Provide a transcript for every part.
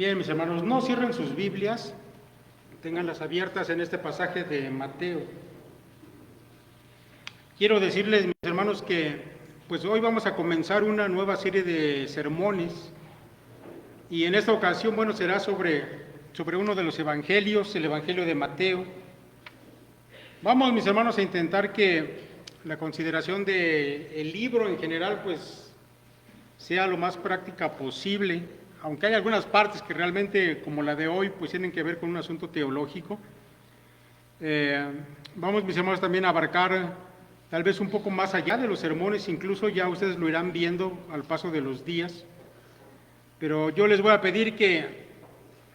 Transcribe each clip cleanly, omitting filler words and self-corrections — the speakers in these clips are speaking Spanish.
Bien, mis hermanos, no cierren sus Biblias, ténganlas abiertas en este pasaje de Mateo. Quiero decirles, mis hermanos, que pues hoy vamos a comenzar una nueva serie de sermones y en esta ocasión, bueno, será sobre uno de los evangelios, el Evangelio de Mateo. Vamos, mis hermanos, a intentar que la consideración del libro en general, pues, sea lo más práctica posible, aunque hay algunas partes que realmente, como la de hoy, pues tienen que ver con un asunto teológico. Vamos, mis hermanos, también a abarcar tal vez un poco más allá de los sermones, incluso ya ustedes lo irán viendo al paso de los días. Pero yo les voy a pedir que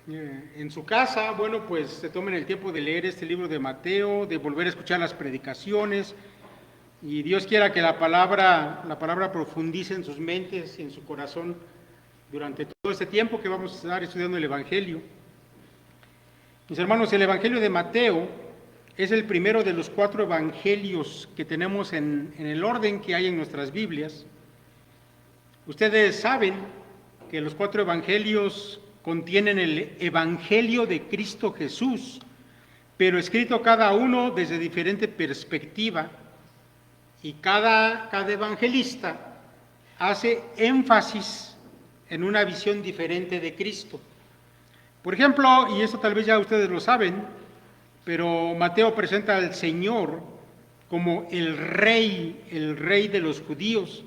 en su casa, bueno, pues se tomen el tiempo de leer este libro de Mateo, de volver a escuchar las predicaciones, y Dios quiera que la palabra profundice en sus mentes y en su corazón durante todo este tiempo que vamos a estar estudiando el Evangelio. Mis hermanos, el Evangelio de Mateo es el primero de los 4 evangelios que tenemos en el orden que hay en nuestras Biblias. Ustedes saben que los 4 evangelios contienen el Evangelio de Cristo Jesús, pero escrito cada uno desde diferente perspectiva, y cada evangelista hace énfasis en una visión diferente de Cristo. Por ejemplo, y esto tal vez ya ustedes lo saben, pero Mateo presenta al Señor como el rey de los judíos,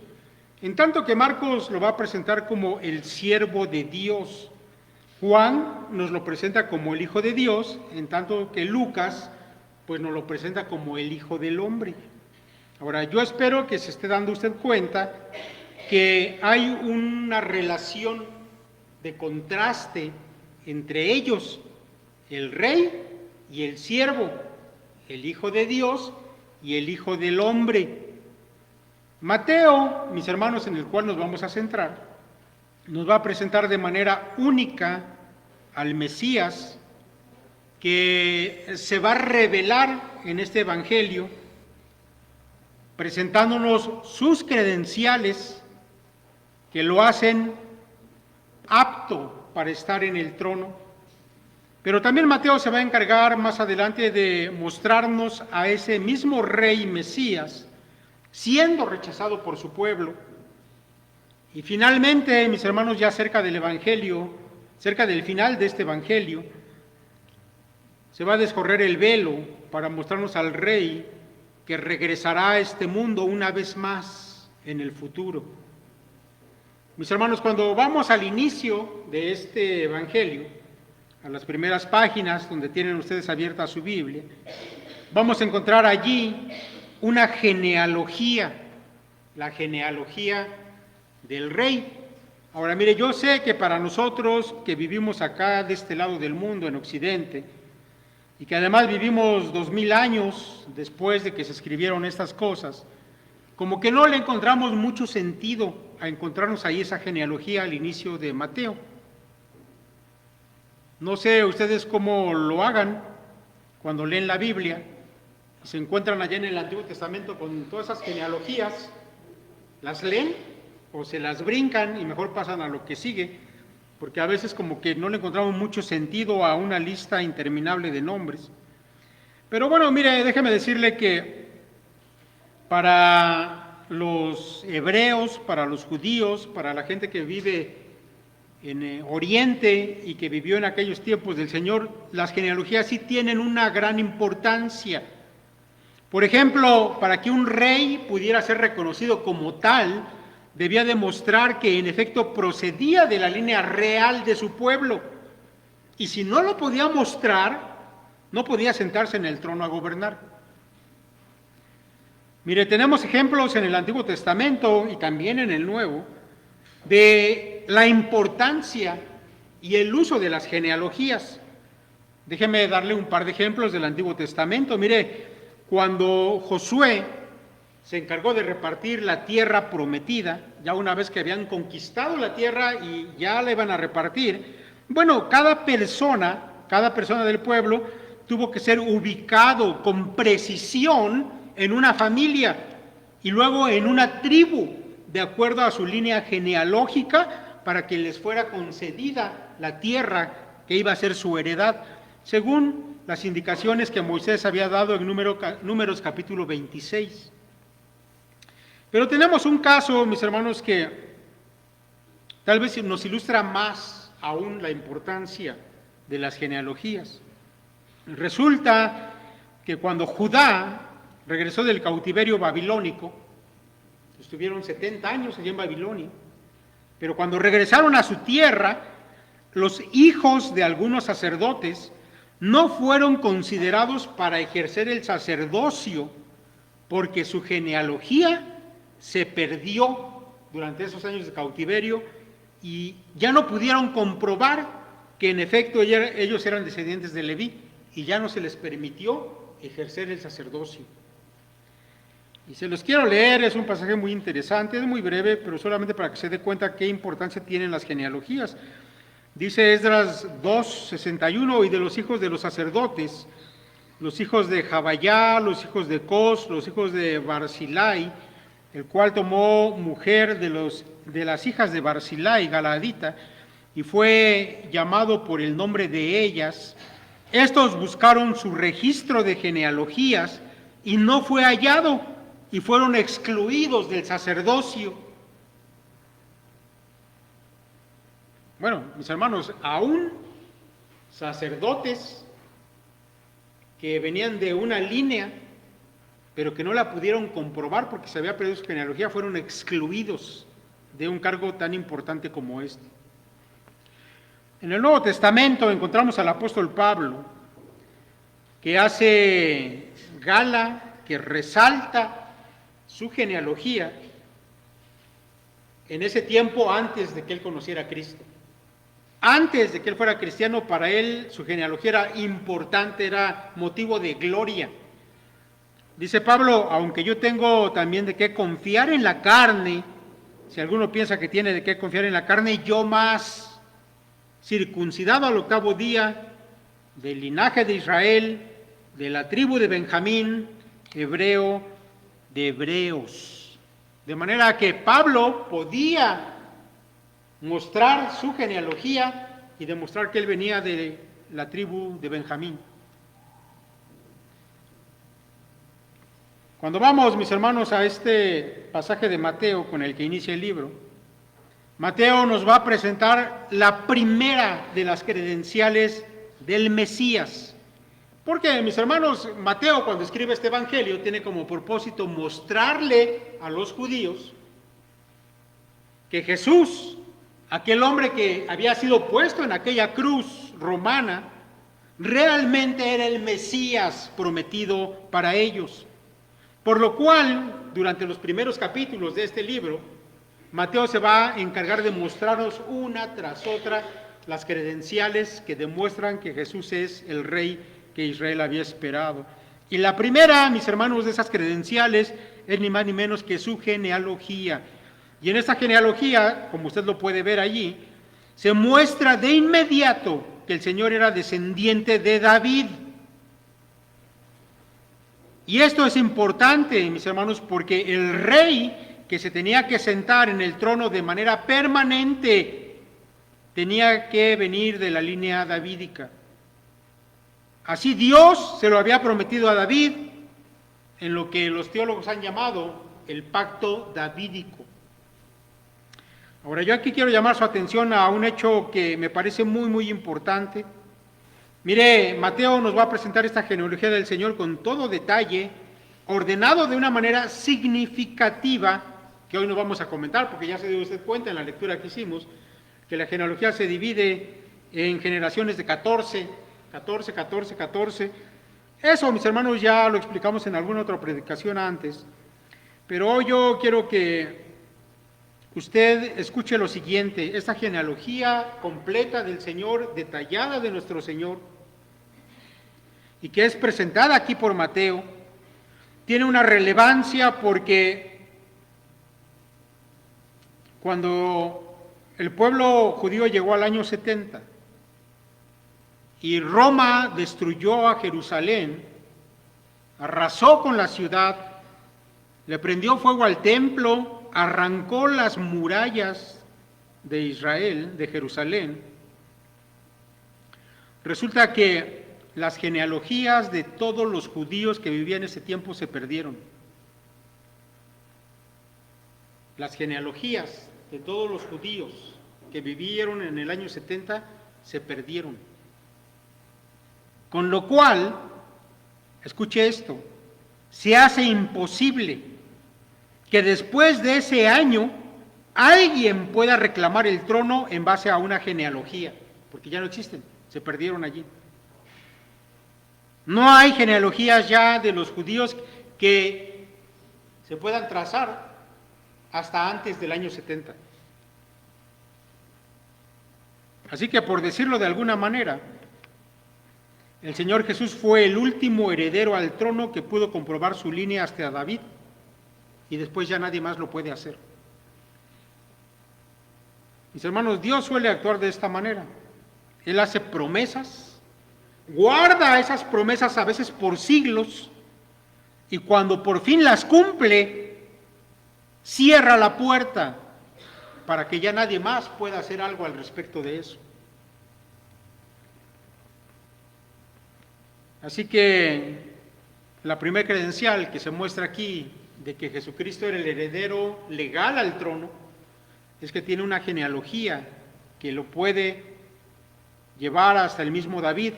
en tanto que Marcos lo va a presentar como el siervo de Dios. Juan nos lo presenta como el Hijo de Dios, en tanto que Lucas pues nos lo presenta como el Hijo del Hombre. Ahora, yo espero que se esté dando usted cuenta que hay una relación de contraste entre ellos, el rey y el siervo, el Hijo de Dios y el Hijo del Hombre. Mateo, mis hermanos, en el cual nos vamos a centrar, nos va a presentar de manera única al Mesías, que se va a revelar en este Evangelio, presentándonos sus credenciales que lo hacen apto para estar en el trono. Pero también Mateo se va a encargar más adelante de mostrarnos a ese mismo rey Mesías siendo rechazado por su pueblo. Y finalmente, mis hermanos, ya cerca del Evangelio, cerca del final de este Evangelio, se va a descorrer el velo para mostrarnos al rey que regresará a este mundo una vez más en el futuro. Mis hermanos, cuando vamos al inicio de este Evangelio, a las primeras páginas donde tienen ustedes abierta su Biblia, vamos a encontrar allí una genealogía, la genealogía del rey. Ahora, mire, yo sé que para nosotros que vivimos acá de este lado del mundo, en Occidente, y que además vivimos 2000 años después de que se escribieron estas cosas, como que no le encontramos mucho sentido a encontrarnos ahí esa genealogía al inicio de Mateo. No sé ustedes cómo lo hagan cuando leen la Biblia y se encuentran allá en el Antiguo Testamento con todas esas genealogías, ¿las leen o se las brincan y mejor pasan a lo que sigue? Porque a veces como que no le encontramos mucho sentido a una lista interminable de nombres. Pero bueno, mire, déjeme decirle que para los hebreos, para los judíos, para la gente que vive en Oriente y que vivió en aquellos tiempos del Señor, las genealogías sí tienen una gran importancia. Por ejemplo, para que un rey pudiera ser reconocido como tal, debía demostrar que en efecto procedía de la línea real de su pueblo. Y si no lo podía mostrar, no podía sentarse en el trono a gobernar. Mire, tenemos ejemplos en el Antiguo Testamento y también en el Nuevo de la importancia y el uso de las genealogías. Déjeme darle un par de ejemplos del Antiguo Testamento. Mire, cuando Josué se encargó de repartir la tierra prometida, ya una vez que habían conquistado la tierra y ya la iban a repartir, bueno, cada persona del pueblo tuvo que ser ubicado con precisión en una familia y luego en una tribu, de acuerdo a su línea genealógica, para que les fuera concedida la tierra que iba a ser su heredad, según las indicaciones que Moisés había dado en Números capítulo 26. Pero tenemos un caso, mis hermanos, que tal vez nos ilustra más aún la importancia de las genealogías. Resulta que cuando Judá regresó del cautiverio babilónico, estuvieron 70 años allí en Babilonia, pero cuando regresaron a su tierra, los hijos de algunos sacerdotes no fueron considerados para ejercer el sacerdocio, porque su genealogía se perdió durante esos años de cautiverio y ya no pudieron comprobar que en efecto ellos eran descendientes de Leví, y ya no se les permitió ejercer el sacerdocio. Y se los quiero leer, es un pasaje muy interesante, es muy breve, pero solamente para que se dé cuenta qué importancia tienen las genealogías. Dice Esdras 2:61, y de los hijos de los sacerdotes, los hijos de Jabayá, los hijos de Cos, los hijos de Barzilai, el cual tomó mujer de las hijas de Barzilai, Galaadita, y fue llamado por el nombre de ellas. Estos buscaron su registro de genealogías y no fue hallado, y fueron excluidos del sacerdocio. Bueno, mis hermanos, aún sacerdotes que venían de una línea, pero que no la pudieron comprobar porque se había perdido su genealogía, fueron excluidos de un cargo tan importante como este. En el Nuevo Testamento encontramos al apóstol Pablo, que hace gala, que resalta su genealogía en ese tiempo antes de que él conociera a Cristo. Antes de que él fuera cristiano, para él su genealogía era importante, era motivo de gloria. Dice Pablo, aunque yo tengo también de qué confiar en la carne, si alguno piensa que tiene de qué confiar en la carne, yo más, circuncidado al 8º día, del linaje de Israel, de la tribu de Benjamín, hebreo de hebreos. De manera que Pablo podía mostrar su genealogía y demostrar que él venía de la tribu de Benjamín. Cuando vamos, mis hermanos, a este pasaje de Mateo con el que inicia el libro, Mateo nos va a presentar la primera de las credenciales del Mesías. Porque, mis hermanos, Mateo, cuando escribe este evangelio, tiene como propósito mostrarle a los judíos que Jesús, aquel hombre que había sido puesto en aquella cruz romana, realmente era el Mesías prometido para ellos. Por lo cual, durante los primeros capítulos de este libro, Mateo se va a encargar de mostrarnos una tras otra las credenciales que demuestran que Jesús es el Rey que Israel había esperado. Y la primera, mis hermanos, de esas credenciales es ni más ni menos que su genealogía. Y en esta genealogía, como usted lo puede ver allí, se muestra de inmediato que el Señor era descendiente de David. Y esto es importante, mis hermanos, porque el rey que se tenía que sentar en el trono de manera permanente tenía que venir de la línea davídica. Así Dios se lo había prometido a David en lo que los teólogos han llamado el pacto davídico. Ahora, yo aquí quiero llamar su atención a un hecho que me parece muy, muy importante. Mire, Mateo nos va a presentar esta genealogía del Señor con todo detalle, ordenado de una manera significativa, que hoy no vamos a comentar, porque ya se dio usted cuenta en la lectura que hicimos, que la genealogía se divide en generaciones de 14. Eso, mis hermanos, ya lo explicamos en alguna otra predicación antes, pero hoy yo quiero que usted escuche lo siguiente: esta genealogía completa del Señor, detallada de nuestro Señor, y que es presentada aquí por Mateo, tiene una relevancia porque cuando el pueblo judío llegó al año 70 y Roma destruyó a Jerusalén, arrasó con la ciudad, le prendió fuego al templo, arrancó las murallas de Israel, de Jerusalén, Resulta que las genealogías de todos los judíos que vivían en ese tiempo se perdieron. Las genealogías de todos los judíos que vivieron en el año 70 se perdieron. Con lo cual, escuche esto, se hace imposible que después de ese año alguien pueda reclamar el trono en base a una genealogía, porque ya no existen, se perdieron allí. No hay genealogías ya de los judíos que se puedan trazar hasta antes del año 70. Así que, por decirlo de alguna manera, el Señor Jesús fue el último heredero al trono que pudo comprobar su línea hasta David, y después ya nadie más lo puede hacer. Mis hermanos, Dios suele actuar de esta manera. Él hace promesas, guarda esas promesas a veces por siglos, y cuando por fin las cumple, cierra la puerta para que ya nadie más pueda hacer algo al respecto de eso. Así que la primera credencial que se muestra aquí de que Jesucristo era el heredero legal al trono es que tiene una genealogía que lo puede llevar hasta el mismo David,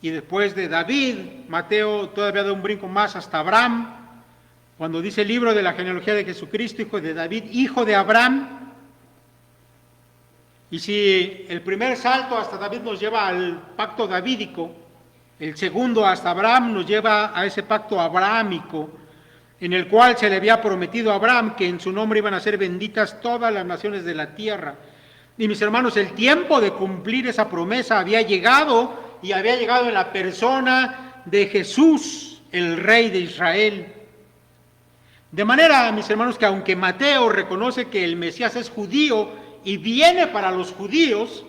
y después de David, Mateo todavía da un brinco más hasta Abraham, cuando dice el libro de la genealogía de Jesucristo, hijo de David, hijo de Abraham. Y si el primer salto hasta David nos lleva al pacto davídico, el segundo hasta Abraham nos lleva a ese pacto abrahámico, en el cual se le había prometido a Abraham que en su nombre iban a ser benditas todas las naciones de la tierra. Y mis hermanos, el tiempo de cumplir esa promesa había llegado, y había llegado en la persona de Jesús, el Rey de Israel. De manera, mis hermanos, que aunque Mateo reconoce que el Mesías es judío y viene para los judíos,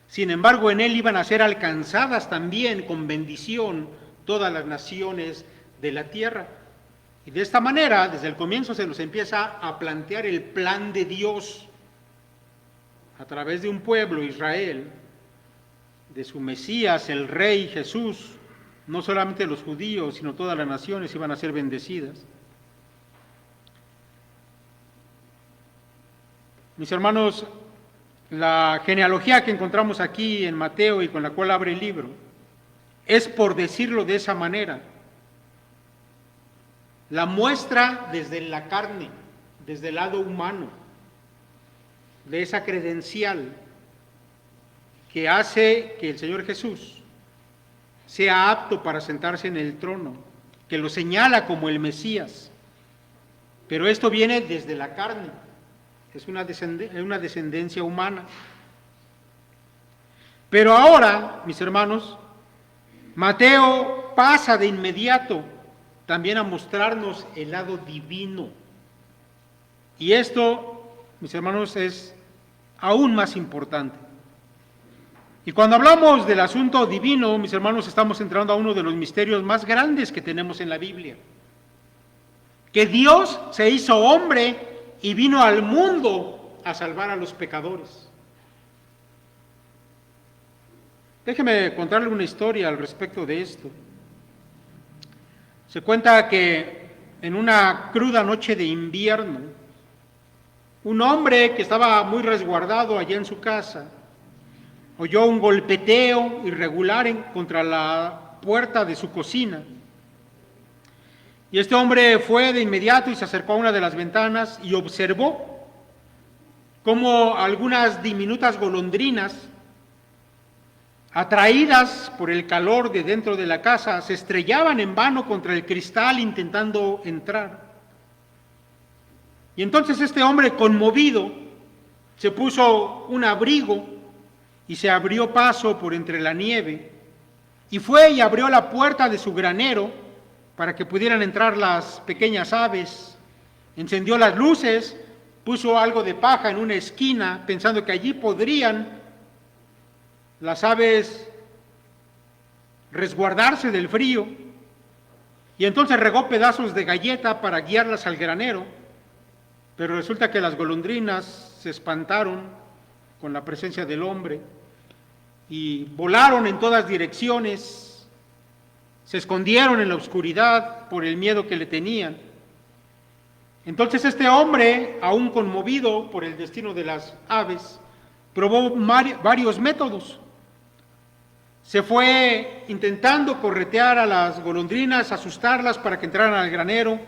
sin embargo, en él iban a ser alcanzadas también con bendición todas las naciones de la tierra. Y de esta manera, desde el comienzo se nos empieza a plantear el plan de Dios a través de un pueblo, Israel, de su Mesías, el Rey Jesús. No solamente los judíos, sino todas las naciones iban a ser bendecidas. Mis hermanos, la genealogía que encontramos aquí en Mateo y con la cual abre el libro es, por decirlo de esa manera, la muestra desde la carne, desde el lado humano, de esa credencial que hace que el Señor Jesús sea apto para sentarse en el trono, que lo señala como el Mesías. Pero esto viene desde la carne, es una descendencia humana. Pero ahora, mis hermanos, Mateo pasa de inmediato también a mostrarnos el lado divino. Y esto, mis hermanos, es aún más importante. Y cuando hablamos del asunto divino, mis hermanos, estamos entrando a uno de los misterios más grandes que tenemos en la Biblia. Que Dios se hizo hombre y vino al mundo a salvar a los pecadores. Déjeme contarle una historia al respecto de esto. Se cuenta que en una cruda noche de invierno, un hombre que estaba muy resguardado allá en su casa oyó un golpeteo irregular contra la puerta de su cocina. Y este hombre fue de inmediato y se acercó a una de las ventanas y observó cómo algunas diminutas golondrinas, atraídas por el calor de dentro de la casa, se estrellaban en vano contra el cristal intentando entrar. Y entonces este hombre, conmovido, se puso un abrigo y se abrió paso por entre la nieve, y fue y abrió la puerta de su granero para que pudieran entrar las pequeñas aves. Encendió las luces, puso algo de paja en una esquina, pensando que allí podrían las aves resguardarse del frío, y entonces regó pedazos de galleta para guiarlas al granero, pero resulta que las golondrinas se espantaron con la presencia del hombre y volaron en todas direcciones, se escondieron en la oscuridad por el miedo que le tenían. Entonces este hombre, aún conmovido por el destino de las aves, probó varios métodos. Se fue intentando corretear a las golondrinas, asustarlas para que entraran al granero.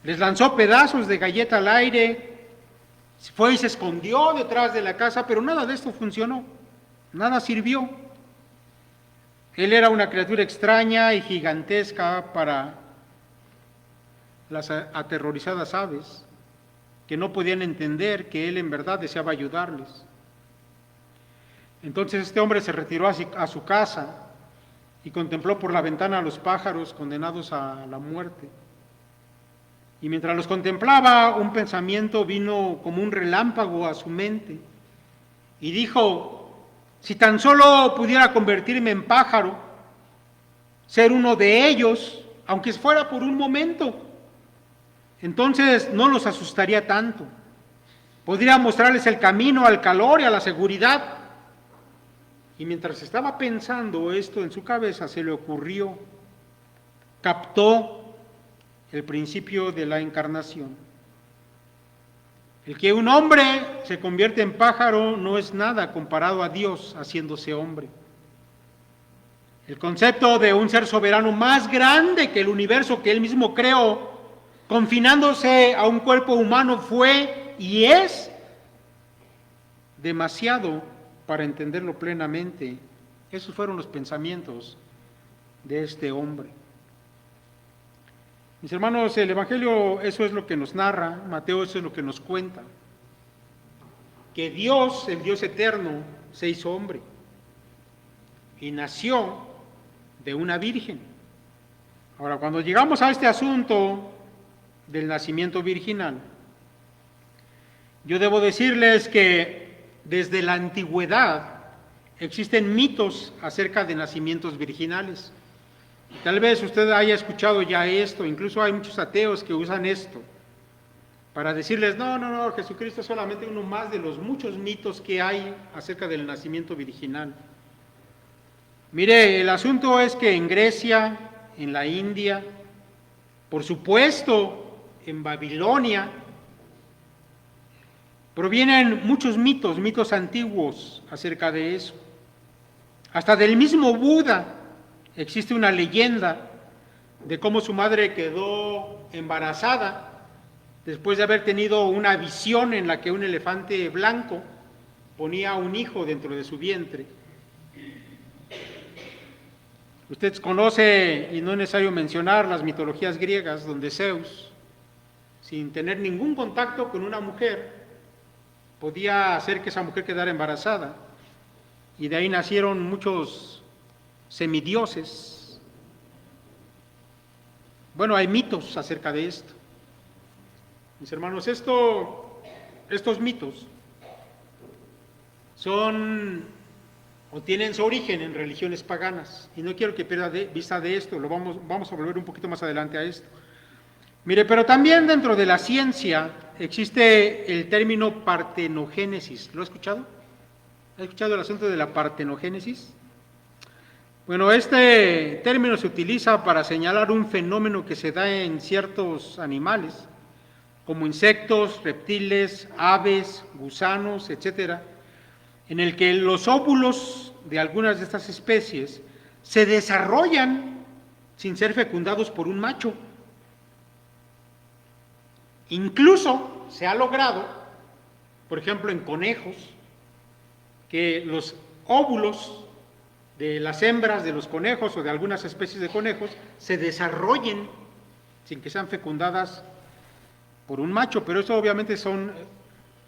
Les lanzó pedazos de galleta al aire. Fue y se escondió detrás de la casa, pero nada de esto funcionó. Nada sirvió. Él era una criatura extraña y gigantesca para las aterrorizadas aves, que no podían entender que él en verdad deseaba ayudarles. Entonces este hombre se retiró a su casa y contempló por la ventana a los pájaros condenados a la muerte. Y mientras los contemplaba, un pensamiento vino como un relámpago a su mente y dijo: si tan solo pudiera convertirme en pájaro, ser uno de ellos, aunque fuera por un momento, entonces no los asustaría tanto. Podría mostrarles el camino al calor y a la seguridad. Y mientras estaba pensando esto en su cabeza, se le ocurrió, captó el principio de la encarnación. El que un hombre se convierte en pájaro no es nada comparado a Dios haciéndose hombre. El concepto de un ser soberano más grande que el universo que él mismo creó, confinándose a un cuerpo humano, fue y es demasiado para entenderlo plenamente. Esos fueron los pensamientos de este hombre. Mis hermanos, el Evangelio eso es lo que nos narra, Mateo eso es lo que nos cuenta, que Dios, el Dios eterno, se hizo hombre y nació de una virgen. Ahora, cuando llegamos a este asunto del nacimiento virginal, yo debo decirles que desde la antigüedad existen mitos acerca de nacimientos virginales. Tal vez usted haya escuchado ya esto, incluso hay muchos ateos que usan esto para decirles: no, Jesucristo es solamente uno más de los muchos mitos que hay acerca del nacimiento virginal. Mire, el asunto es que en Grecia, en la India, por supuesto en Babilonia, provienen muchos mitos antiguos acerca de eso. Hasta del mismo Buda existe una leyenda de cómo su madre quedó embarazada después de haber tenido una visión en la que un elefante blanco ponía un hijo dentro de su vientre. Usted conoce, y no es necesario mencionar, las mitologías griegas, donde Zeus, sin tener ningún contacto con una mujer, podía hacer que esa mujer quedara embarazada, y de ahí nacieron muchos semidioses. Bueno, hay mitos acerca de esto. Mis hermanos, estos mitos son o tienen su origen en religiones paganas, y no quiero que pierda de vista de esto, vamos a volver un poquito más adelante a esto. Mire, pero también dentro de la ciencia existe el término partenogénesis. ¿Lo ha escuchado? ¿Ha escuchado el asunto de la partenogénesis? Bueno, este término se utiliza para señalar un fenómeno que se da en ciertos animales, como insectos, reptiles, aves, gusanos, etcétera, en el que los óvulos de algunas de estas especies se desarrollan sin ser fecundados por un macho. Incluso se ha logrado, por ejemplo, en conejos, que los óvulos de las hembras de los conejos o de algunas especies de conejos se desarrollen sin que sean fecundadas por un macho, pero eso obviamente son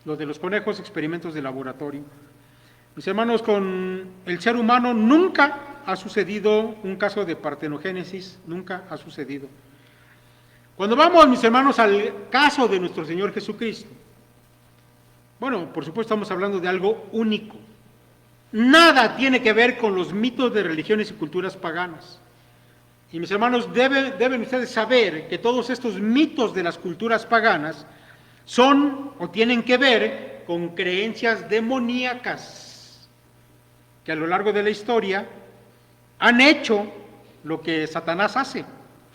los de los conejos, experimentos de laboratorio. Mis hermanos, con el ser humano nunca ha sucedido un caso de partenogénesis, nunca ha sucedido. Cuando vamos, mis hermanos, al caso de nuestro Señor Jesucristo, bueno, por supuesto estamos hablando de algo único. Nada tiene que ver con los mitos de religiones y culturas paganas. Y mis hermanos, deben ustedes saber que todos estos mitos de las culturas paganas son o tienen que ver con creencias demoníacas. que a lo largo de la historia han hecho lo que Satanás hace,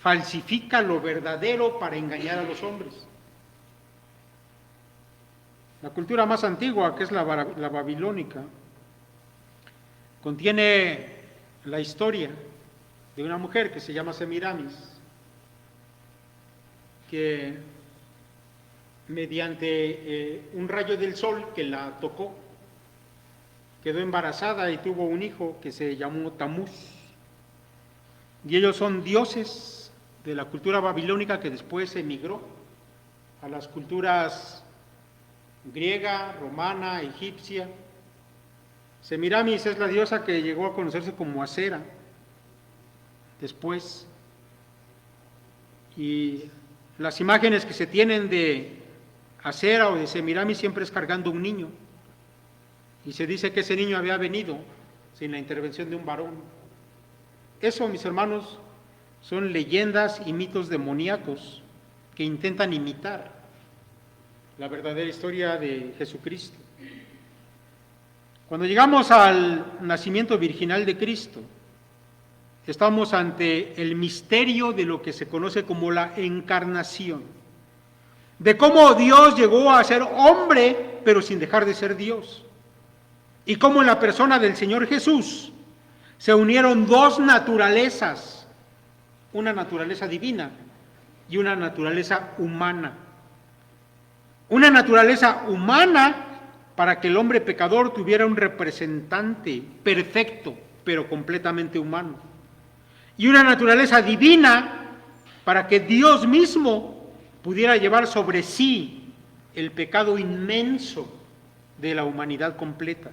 falsifica lo verdadero para engañar a los hombres. La cultura más antigua, que es la babilónica, contiene la historia de una mujer que se llama Semiramis, que mediante un rayo del sol que la tocó, quedó embarazada y tuvo un hijo que se llamó Tamuz. Y ellos son dioses de la cultura babilónica que después emigró a las culturas griega, romana, egipcia. Semiramis es la diosa que llegó a conocerse como Acera después. Y las imágenes que se tienen de Acera o de Semiramis siempre es cargando un niño. Y se dice que ese niño había venido sin la intervención de un varón. Eso, mis hermanos, son leyendas y mitos demoníacos que intentan imitar la verdadera historia de Jesucristo. Cuando llegamos al nacimiento virginal de Cristo, estamos ante el misterio de lo que se conoce como la encarnación, de cómo Dios llegó a ser hombre, pero sin dejar de ser Dios, y cómo en la persona del Señor Jesús se unieron dos naturalezas, una naturaleza divina y una naturaleza humana. Una naturaleza humana para que el hombre pecador tuviera un representante perfecto, pero completamente humano. Y una naturaleza divina para que Dios mismo pudiera llevar sobre sí el pecado inmenso de la humanidad completa.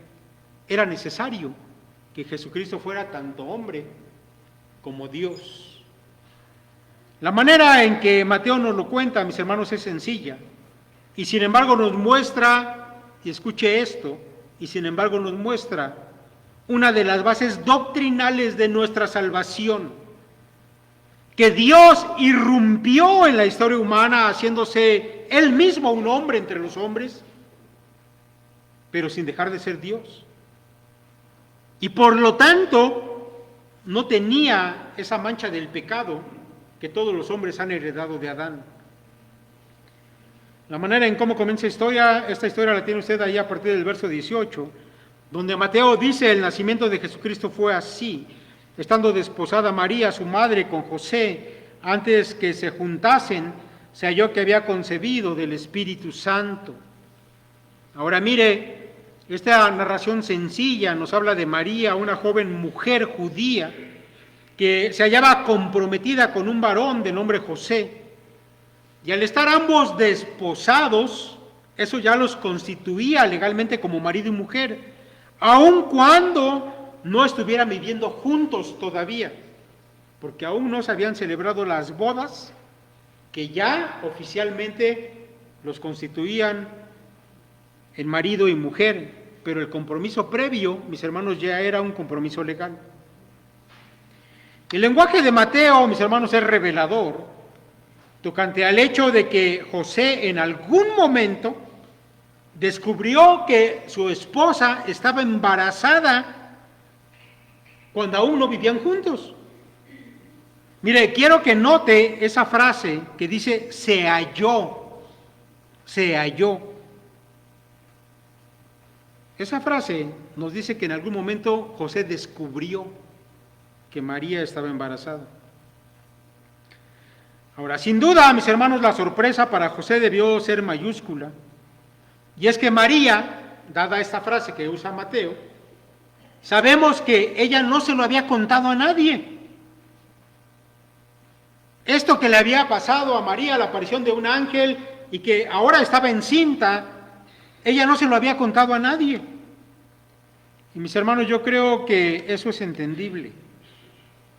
Era necesario que Jesucristo fuera tanto hombre como Dios. La manera en que Mateo nos lo cuenta, mis hermanos, es sencilla. Y sin embargo nos muestra, y escuche esto, y sin embargo nos muestra una de las bases doctrinales de nuestra salvación, que Dios irrumpió en la historia humana haciéndose Él mismo un hombre entre los hombres, pero sin dejar de ser Dios. Y por lo tanto no tenía esa mancha del pecado que todos los hombres han heredado de Adán. La manera en cómo comienza esta historia la tiene usted ahí a partir del verso 18, donde Mateo dice: el nacimiento de Jesucristo fue así, estando desposada María, su madre, con José, antes que se juntasen, se halló que había concebido del Espíritu Santo. Ahora mire, esta narración sencilla nos habla de María, una joven mujer judía, que se hallaba comprometida con un varón de nombre José. Y al estar ambos desposados, eso ya los constituía legalmente como marido y mujer, aun cuando no estuvieran viviendo juntos todavía, porque aún no se habían celebrado las bodas que ya oficialmente los constituían en marido y mujer, pero el compromiso previo, mis hermanos, ya era un compromiso legal. El lenguaje de Mateo, mis hermanos, es revelador tocante al hecho de que José en algún momento descubrió que su esposa estaba embarazada cuando aún no vivían juntos. Mire, quiero que note esa frase que dice se halló, se halló. Esa frase nos dice que en algún momento José descubrió que María estaba embarazada. Ahora, sin duda, mis hermanos, la sorpresa para José debió ser mayúscula. Y es que María, dada esta frase que usa Mateo, sabemos que ella no se lo había contado a nadie. Esto que le había pasado a María, la aparición de un ángel, y que ahora estaba encinta, ella no se lo había contado a nadie. Y mis hermanos, yo creo que eso es entendible,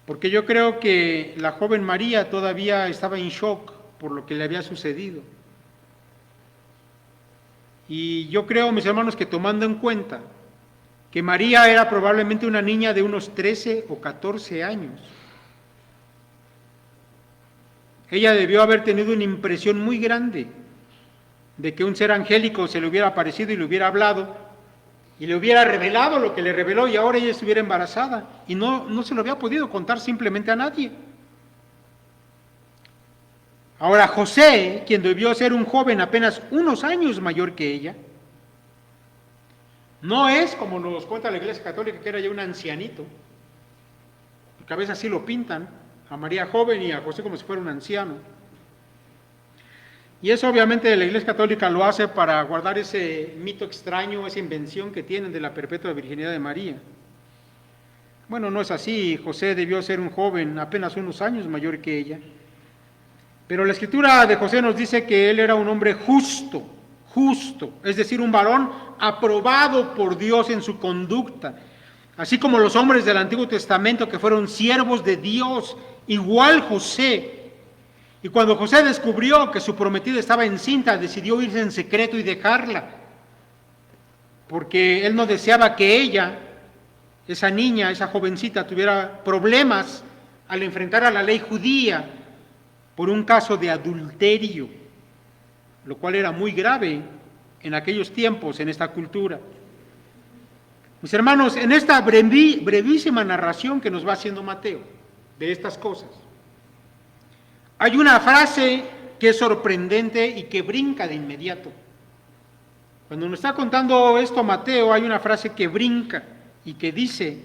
porque yo creo que la joven María todavía estaba en shock por lo que le había sucedido. Y yo creo, mis hermanos, que tomando en cuenta que María era probablemente una niña de unos 13 o 14 años, ella debió haber tenido una impresión muy grande de que un ser angélico se le hubiera aparecido y le hubiera hablado y le hubiera revelado lo que le reveló y ahora ella estuviera embarazada y no se lo había podido contar simplemente a nadie. Ahora José, quien debió ser un joven apenas unos años mayor que ella, no es como nos cuenta la Iglesia Católica que era ya un ancianito, porque a veces así lo pintan, a María joven y a José como si fuera un anciano. Y eso obviamente la Iglesia Católica lo hace para guardar ese mito extraño, esa invención que tienen de la perpetua virginidad de María. Bueno, no es así, José debió ser un joven apenas unos años mayor que ella. Pero la escritura de José nos dice que él era un hombre justo, es decir, un varón aprobado por Dios en su conducta. Así como los hombres del Antiguo Testamento que fueron siervos de Dios, igual José. Y cuando José descubrió que su prometida estaba encinta, decidió irse en secreto y dejarla, porque él no deseaba que ella, esa niña, esa jovencita, tuviera problemas al enfrentar a la ley judía por un caso de adulterio, lo cual era muy grave en aquellos tiempos, en esta cultura. Mis hermanos, en esta brevísima narración que nos va haciendo Mateo de estas cosas, hay una frase que es sorprendente y que brinca de inmediato. Cuando nos está contando esto Mateo, hay una frase que brinca y que dice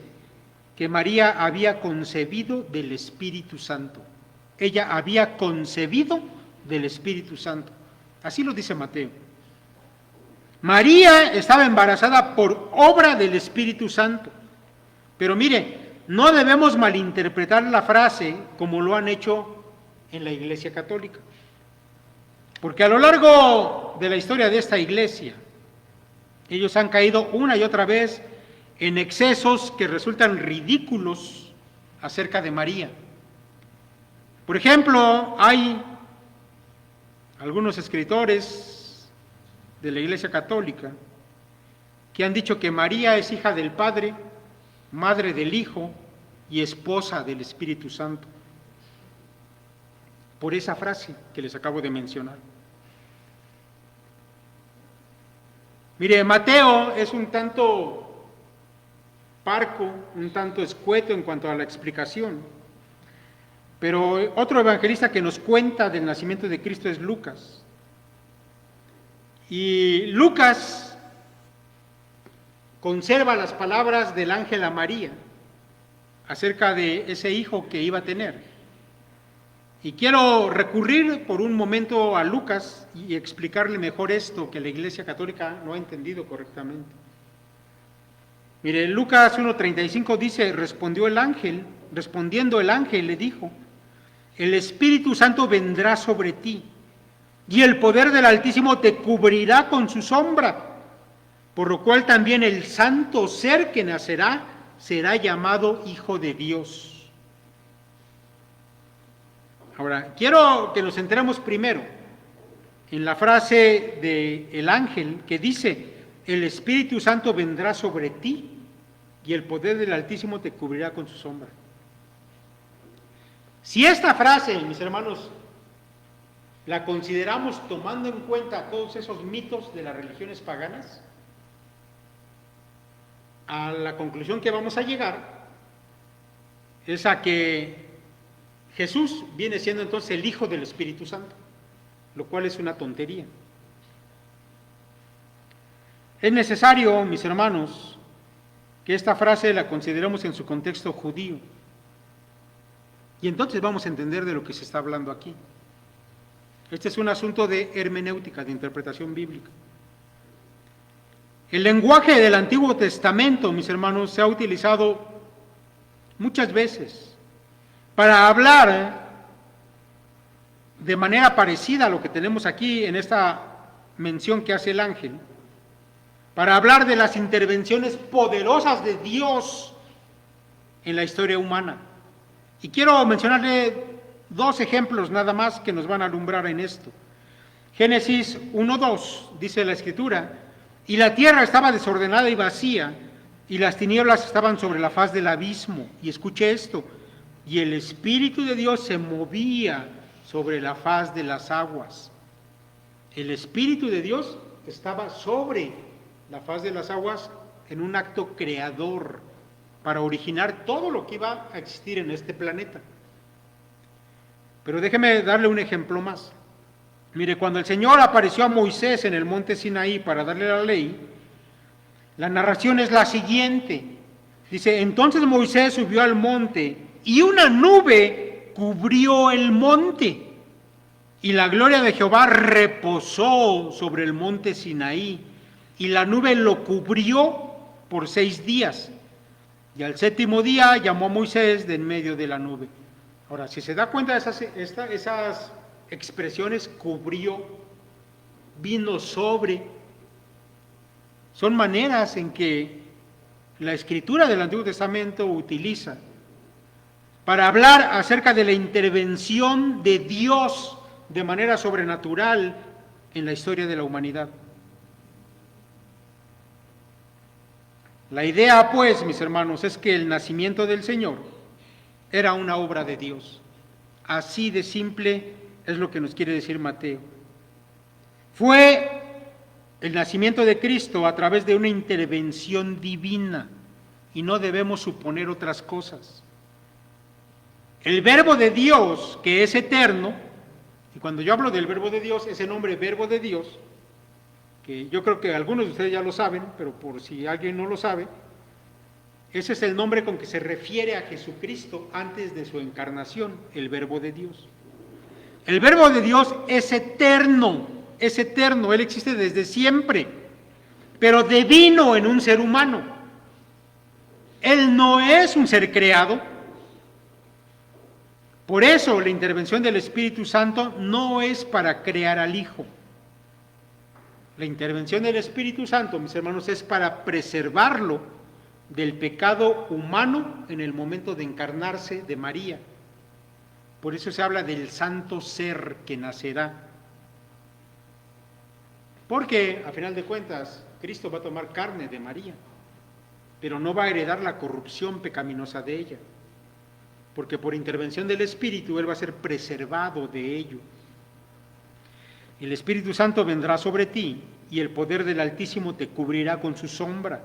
que María había concebido del Espíritu Santo. Ella había concebido del Espíritu Santo. Así lo dice Mateo. María estaba embarazada por obra del Espíritu Santo. Pero mire, no debemos malinterpretar la frase como lo han hecho en la Iglesia Católica. Porque a lo largo de la historia de esta iglesia, ellos han caído una y otra vez en excesos que resultan ridículos acerca de María. Por ejemplo, hay algunos escritores de la Iglesia Católica que han dicho que María es hija del Padre, madre del Hijo y esposa del Espíritu Santo. Por esa frase que les acabo de mencionar. Mire, Mateo es un tanto parco, un tanto escueto en cuanto a la explicación, pero otro evangelista que nos cuenta del nacimiento de Cristo es Lucas. Y Lucas conserva las palabras del ángel a María acerca de ese hijo que iba a tener. Y quiero recurrir por un momento a Lucas y explicarle mejor esto que la Iglesia Católica no ha entendido correctamente. Mire, Lucas 1:35 dice, respondiendo el ángel le dijo, el Espíritu Santo vendrá sobre ti y el poder del Altísimo te cubrirá con su sombra, por lo cual también el santo ser que nacerá será llamado Hijo de Dios. Ahora, quiero que nos centremos primero en la frase del ángel que dice, el Espíritu Santo vendrá sobre ti y el poder del Altísimo te cubrirá con su sombra. Si esta frase, mis hermanos, la consideramos tomando en cuenta todos esos mitos de las religiones paganas, a la conclusión que vamos a llegar es a que Jesús viene siendo entonces el Hijo del Espíritu Santo, lo cual es una tontería. Es necesario, mis hermanos, que esta frase la consideremos en su contexto judío. Y entonces vamos a entender de lo que se está hablando aquí. Este es un asunto de hermenéutica, de interpretación bíblica. El lenguaje del Antiguo Testamento, mis hermanos, se ha utilizado muchas veces para hablar de manera parecida a lo que tenemos aquí en esta mención que hace el ángel, para hablar de las intervenciones poderosas de Dios en la historia humana. Y quiero mencionarle dos ejemplos nada más que nos van a alumbrar en esto. Génesis 1:2 dice la Escritura, y la tierra estaba desordenada y vacía, y las tinieblas estaban sobre la faz del abismo. Y escuche esto, y el Espíritu de Dios se movía sobre la faz de las aguas. El Espíritu de Dios estaba sobre la faz de las aguas en un acto creador para originar todo lo que iba a existir en este planeta. Pero déjeme darle un ejemplo más. Mire, cuando el Señor apareció a Moisés en el monte Sinaí para darle la ley, la narración es la siguiente. Dice, entonces Moisés subió al monte y una nube cubrió el monte y la gloria de Jehová reposó sobre el monte Sinaí y la nube lo cubrió por 6 días. Y al 7º día llamó a Moisés de en medio de la nube. Ahora, si se da cuenta de esas expresiones, cubrió, vino sobre, son maneras en que la Escritura del Antiguo Testamento utiliza para hablar acerca de la intervención de Dios de manera sobrenatural en la historia de la humanidad. La idea, pues, mis hermanos, es que el nacimiento del Señor era una obra de Dios. Así de simple es lo que nos quiere decir Mateo. Fue el nacimiento de Cristo a través de una intervención divina y no debemos suponer otras cosas. El Verbo de Dios, que es eterno, y cuando yo hablo del Verbo de Dios, ese nombre Verbo de Dios, que yo creo que algunos de ustedes ya lo saben, pero por si alguien no lo sabe, ese es el nombre con que se refiere a Jesucristo antes de su encarnación, el Verbo de Dios. El Verbo de Dios es eterno, Él existe desde siempre, pero devino en un ser humano. Él no es un ser creado. Por eso la intervención del Espíritu Santo no es para crear al Hijo. La intervención del Espíritu Santo, mis hermanos, es para preservarlo del pecado humano en el momento de encarnarse de María. Por eso se habla del santo ser que nacerá. Porque, a final de cuentas, Cristo va a tomar carne de María, pero no va a heredar la corrupción pecaminosa de ella, porque por intervención del Espíritu Él va a ser preservado de ello. El Espíritu Santo vendrá sobre ti y el poder del Altísimo te cubrirá con su sombra,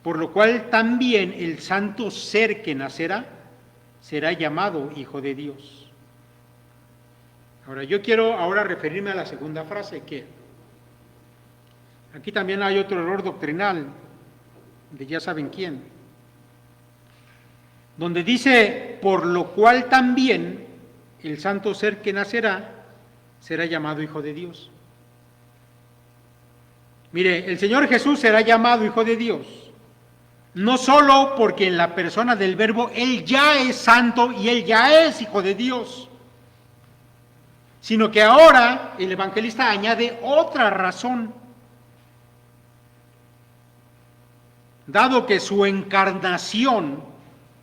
por lo cual también el santo ser que nacerá será llamado Hijo de Dios. Ahora, yo quiero referirme a la segunda frase, que aquí también hay otro error doctrinal, de ya saben quién, donde dice, por lo cual también el santo ser que nacerá será llamado Hijo de Dios. Mire, el Señor Jesús será llamado Hijo de Dios, no solo porque en la persona del Verbo Él ya es santo y Él ya es Hijo de Dios, sino que ahora el evangelista añade otra razón. Dado que su encarnación,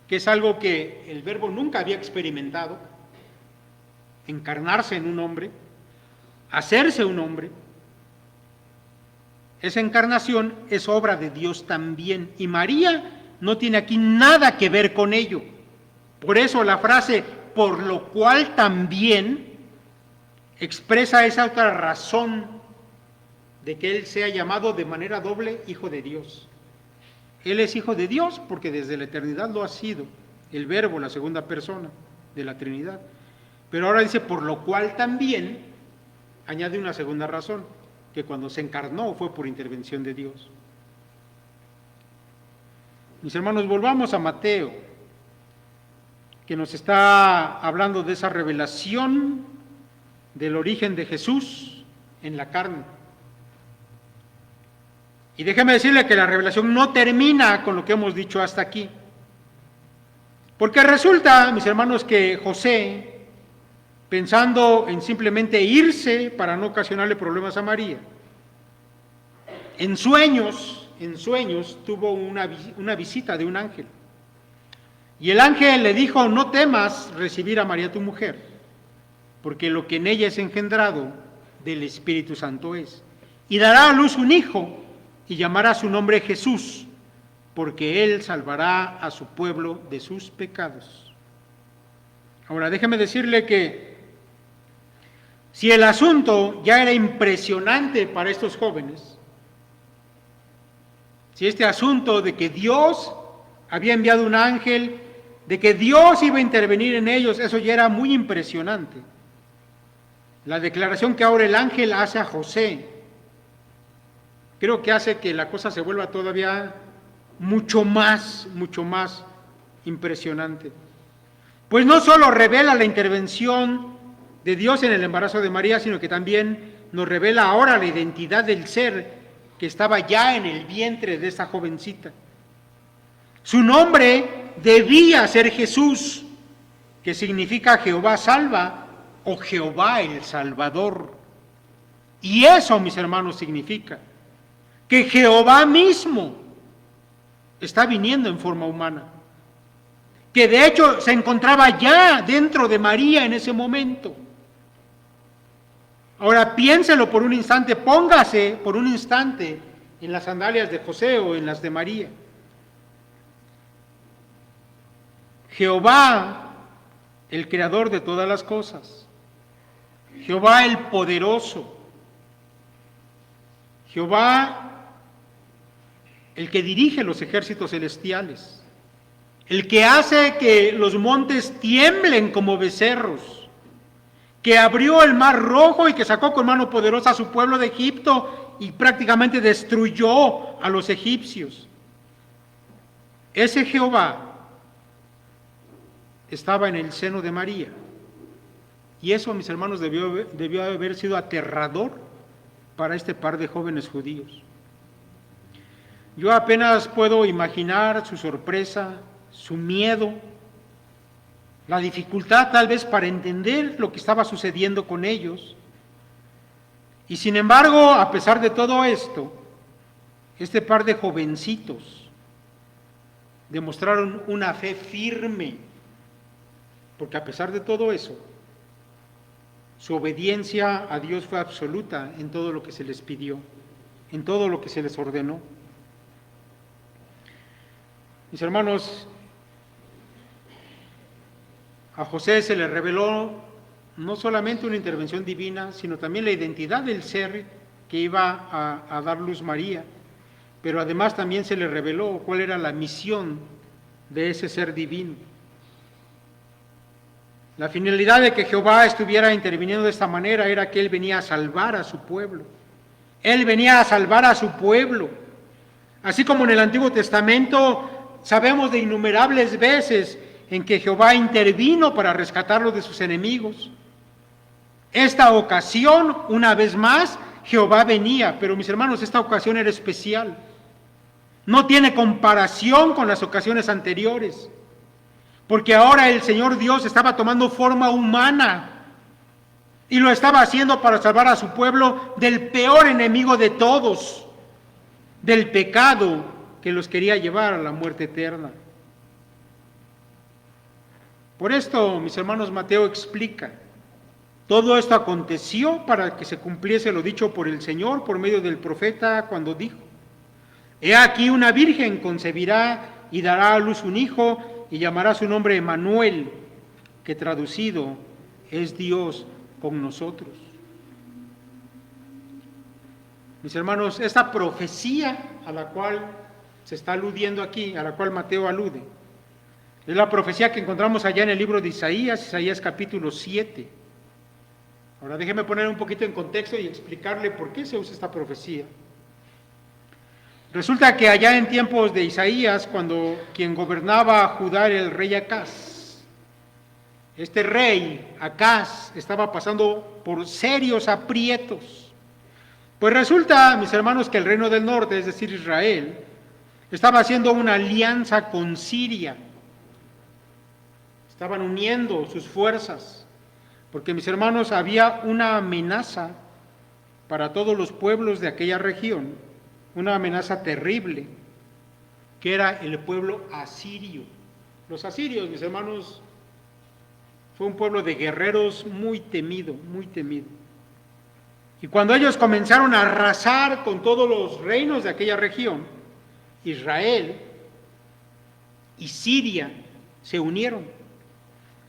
que es algo que el Verbo nunca había experimentado, encarnarse en un hombre, hacerse un hombre, esa encarnación es obra de Dios también, y María no tiene aquí nada que ver con ello. Por eso la frase, por lo cual también, expresa esa otra razón de que Él sea llamado de manera doble Hijo de Dios. Él es Hijo de Dios porque desde la eternidad lo ha sido, el Verbo, la segunda persona de la Trinidad. Pero ahora dice, por lo cual también, añade una segunda razón, que cuando se encarnó fue por intervención de Dios. Mis hermanos, volvamos a Mateo, que nos está hablando de esa revelación del origen de Jesús en la carne. Y déjeme decirle que la revelación no termina con lo que hemos dicho hasta aquí. Porque resulta, mis hermanos, que José, pensando en simplemente irse para no ocasionarle problemas a María, en sueños tuvo una visita de un ángel. Y el ángel le dijo, no temas recibir a María tu mujer, porque lo que en ella es engendrado del Espíritu Santo es. Y dará a luz un hijo, y llamará su nombre Jesús, porque Él salvará a su pueblo de sus pecados. Ahora, déjeme decirle que si el asunto ya era impresionante para estos jóvenes, si este asunto de que Dios había enviado un ángel, de que Dios iba a intervenir en ellos, eso ya era muy impresionante. La declaración que ahora el ángel hace a José, creo que hace que la cosa se vuelva todavía mucho más impresionante. Pues no solo revela la intervención de Dios en el embarazo de María, sino que también nos revela ahora la identidad del ser que estaba ya en el vientre de esta jovencita. Su nombre debía ser Jesús, que significa Jehová salva o Jehová el Salvador. Y eso, mis hermanos, significa que Jehová mismo está viniendo en forma humana, que de hecho se encontraba ya dentro de María en ese momento. Ahora piénselo por un instante, póngase por un instante en las sandalias de José o en las de María. Jehová, el creador de todas las cosas, Jehová el poderoso, Jehová el que dirige los ejércitos celestiales, el que hace que los montes tiemblen como becerros, que abrió el mar rojo y que sacó con mano poderosa a su pueblo de Egipto y prácticamente destruyó a los egipcios. Ese Jehová estaba en el seno de María. Y eso, mis hermanos, debió haber sido aterrador para este par de jóvenes judíos. Yo apenas puedo imaginar su sorpresa, su miedo, la dificultad tal vez para entender lo que estaba sucediendo con ellos. Y sin embargo, a pesar de todo esto, este par de jovencitos demostraron una fe firme, porque a pesar de todo eso, su obediencia a Dios fue absoluta en todo lo que se les pidió, en todo lo que se les ordenó. Mis hermanos, a José se le reveló no solamente una intervención divina, sino también la identidad del ser que iba a dar luz María, pero además también se le reveló cuál era la misión de ese ser divino. La finalidad de que Jehová estuviera interviniendo de esta manera era que Él venía a salvar a su pueblo. Él venía a salvar a su pueblo. Así como en el Antiguo Testamento sabemos de innumerables veces en que Jehová intervino para rescatarlo de sus enemigos. Esta ocasión, una vez más, Jehová venía, pero mis hermanos, esta ocasión era especial. No tiene comparación con las ocasiones anteriores, porque ahora el Señor Dios estaba tomando forma humana y lo estaba haciendo para salvar a su pueblo del peor enemigo de todos, del pecado que los quería llevar a la muerte eterna. Por esto, mis hermanos, Mateo explica, todo esto aconteció para que se cumpliese lo dicho por el Señor por medio del profeta cuando dijo: He aquí una virgen concebirá y dará a luz un hijo y llamará su nombre Emmanuel, que traducido es Dios con nosotros. Mis hermanos, esta profecía a la cual se está aludiendo aquí, a la cual Mateo alude, es la profecía que encontramos allá en el libro de Isaías capítulo 7. Ahora déjeme poner un poquito en contexto y explicarle por qué se usa esta profecía. Resulta que allá en tiempos de Isaías, cuando quien gobernaba Judá era el rey Acaz, este rey Acaz estaba pasando por serios aprietos. Pues resulta, mis hermanos, que el reino del norte, es decir, Israel, estaba haciendo una alianza con Siria. Estaban uniendo sus fuerzas, porque, mis hermanos, había una amenaza para todos los pueblos de aquella región, una amenaza terrible, que era el pueblo asirio. Los asirios, mis hermanos, fue un pueblo de guerreros muy temido, muy temido. Y cuando ellos comenzaron a arrasar con todos los reinos de aquella región, Israel y Siria se unieron.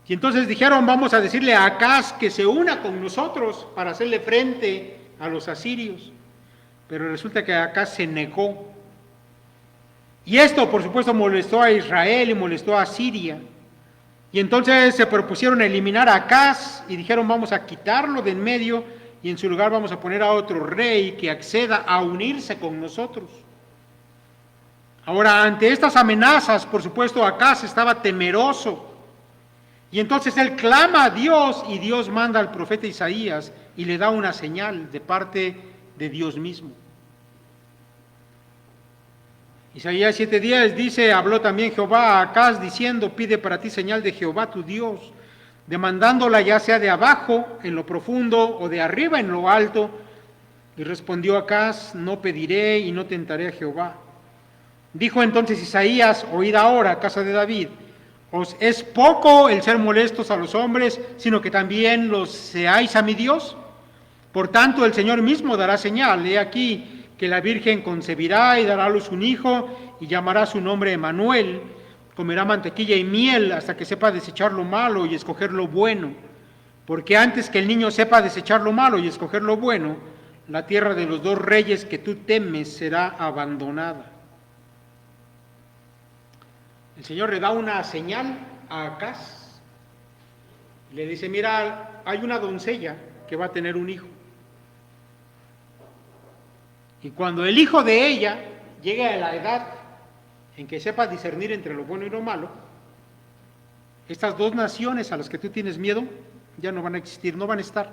Y entonces dijeron: vamos a decirle a Acaz que se una con nosotros para hacerle frente a los asirios. Pero resulta que Acaz se negó. Y esto, por supuesto, molestó a Israel y molestó a Siria. Y entonces se propusieron eliminar a Acaz y dijeron, vamos a quitarlo de en medio y en su lugar vamos a poner a otro rey que acceda a unirse con nosotros. Ahora, ante estas amenazas, por supuesto, Acaz estaba temeroso. Y entonces él clama a Dios y Dios manda al profeta Isaías y le da una señal de parte de Dios mismo. Isaías 7:10 dice, habló también Jehová a Acaz diciendo, pide para ti señal de Jehová tu Dios, demandándola ya sea de abajo en lo profundo o de arriba en lo alto. Y respondió Acaz, no pediré y no tentaré a Jehová. Dijo entonces Isaías, oíd ahora, casa de David, ¿os es poco el ser molestos a los hombres, sino que también los seáis a mi Dios? Por tanto, el Señor mismo dará señal, he aquí, que la Virgen concebirá y dará a luz un hijo, y llamará su nombre Emmanuel, comerá mantequilla y miel hasta que sepa desechar lo malo y escoger lo bueno, porque antes que el niño sepa desechar lo malo y escoger lo bueno, la tierra de los dos reyes que tú temes será abandonada. El Señor le da una señal a Acaz, le dice, mira, hay una doncella que va a tener un hijo. Y cuando el hijo de ella llegue a la edad en que sepa discernir entre lo bueno y lo malo, estas dos naciones a las que tú tienes miedo ya no van a existir, no van a estar.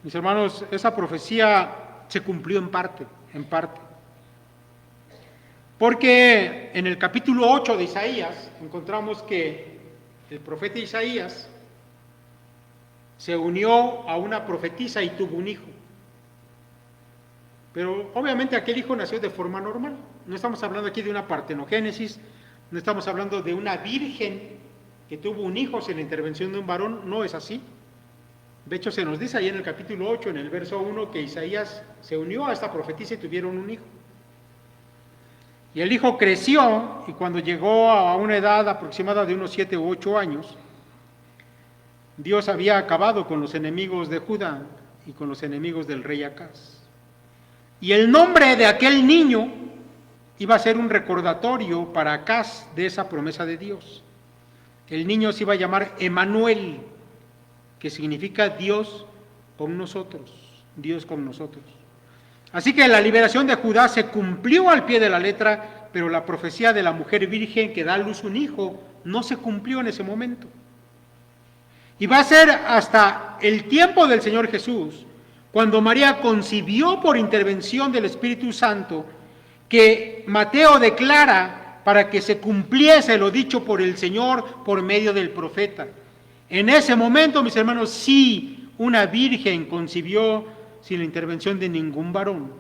Mis hermanos, esa profecía se cumplió en parte, porque en el capítulo 8 de Isaías encontramos que el profeta Isaías se unió a una profetisa y tuvo un hijo. Pero obviamente aquel hijo nació de forma normal. No estamos hablando aquí de una partenogénesis, no estamos hablando de una virgen que tuvo un hijo sin la intervención de un varón, no es así. De hecho, se nos dice ahí en el capítulo 8, en el verso 1, que Isaías se unió a esta profetisa y tuvieron un hijo. Y el hijo creció, y cuando llegó a una edad aproximada de unos 7 u 8 años, Dios había acabado con los enemigos de Judá y con los enemigos del rey Acaz. Y el nombre de aquel niño iba a ser un recordatorio para Acaz de esa promesa de Dios. El niño se iba a llamar Emmanuel, que significa Dios con nosotros, Dios con nosotros. Así que la liberación de Judá se cumplió al pie de la letra, pero la profecía de la mujer virgen que da a luz un hijo no se cumplió en ese momento. Y va a ser hasta el tiempo del Señor Jesús, cuando María concibió por intervención del Espíritu Santo, que Mateo declara para que se cumpliese lo dicho por el Señor por medio del profeta. En ese momento, mis hermanos, sí, una virgen concibió sin la intervención de ningún varón.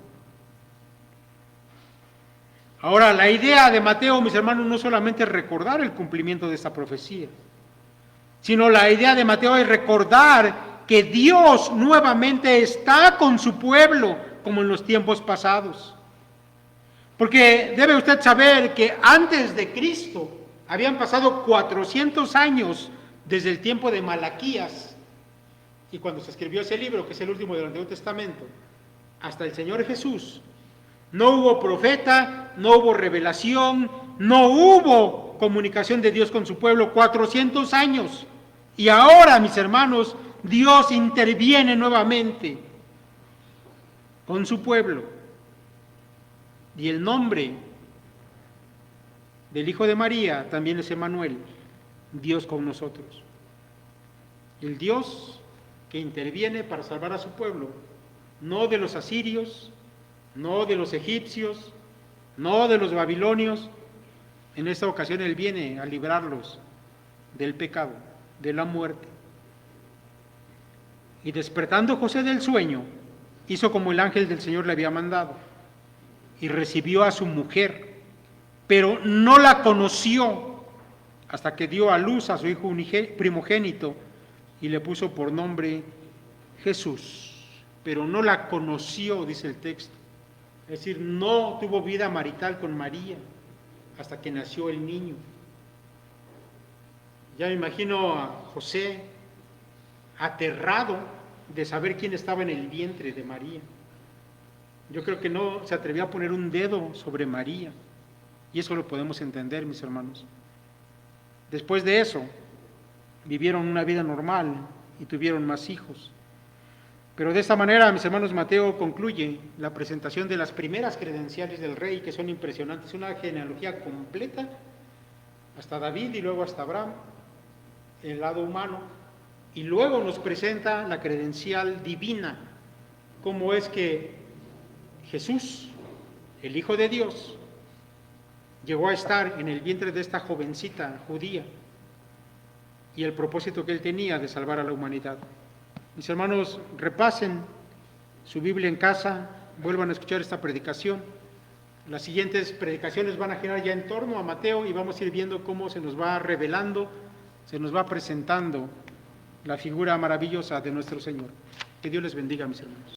Ahora, la idea de Mateo, mis hermanos, no solamente es recordar el cumplimiento de esta profecía, sino la idea de Mateo es recordar que Dios nuevamente está con su pueblo, como en los tiempos pasados. Porque debe usted saber que antes de Cristo habían pasado 400 años desde el tiempo de Malaquías, y cuando se escribió ese libro, que es el último del Antiguo Testamento, hasta el Señor Jesús, no hubo profeta, no hubo revelación, no hubo comunicación de Dios con su pueblo, 400 años. Y ahora, mis hermanos, Dios interviene nuevamente con su pueblo. Y el nombre del Hijo de María también es Emmanuel, Dios con nosotros. El Dios que interviene para salvar a su pueblo, no de los asirios, no de los egipcios, no de los babilonios. En esta ocasión Él viene a librarlos del pecado, de la muerte. Y despertando José del sueño, hizo como el ángel del Señor le había mandado, y recibió a su mujer, pero no la conoció hasta que dio a luz a su hijo primogénito y le puso por nombre Jesús. Pero no la conoció, dice el texto. Es decir, no tuvo vida marital con María hasta que nació el niño. Ya me imagino a José aterrado de saber quién estaba en el vientre de María. Yo creo que no se atrevió a poner un dedo sobre María. Y eso lo podemos entender, mis hermanos. Después de eso, vivieron una vida normal y tuvieron más hijos. Pero de esta manera, mis hermanos, Mateo concluye la presentación de las primeras credenciales del rey, que son impresionantes, una genealogía completa, hasta David y luego hasta Abraham, el lado humano, y luego nos presenta la credencial divina, cómo es que Jesús, el Hijo de Dios, llegó a estar en el vientre de esta jovencita judía, y el propósito que él tenía de salvar a la humanidad. Mis hermanos, repasen su Biblia en casa, vuelvan a escuchar esta predicación. Las siguientes predicaciones van a girar ya en torno a Mateo y vamos a ir viendo cómo se nos va revelando, se nos va presentando la figura maravillosa de nuestro Señor. Que Dios les bendiga, mis hermanos.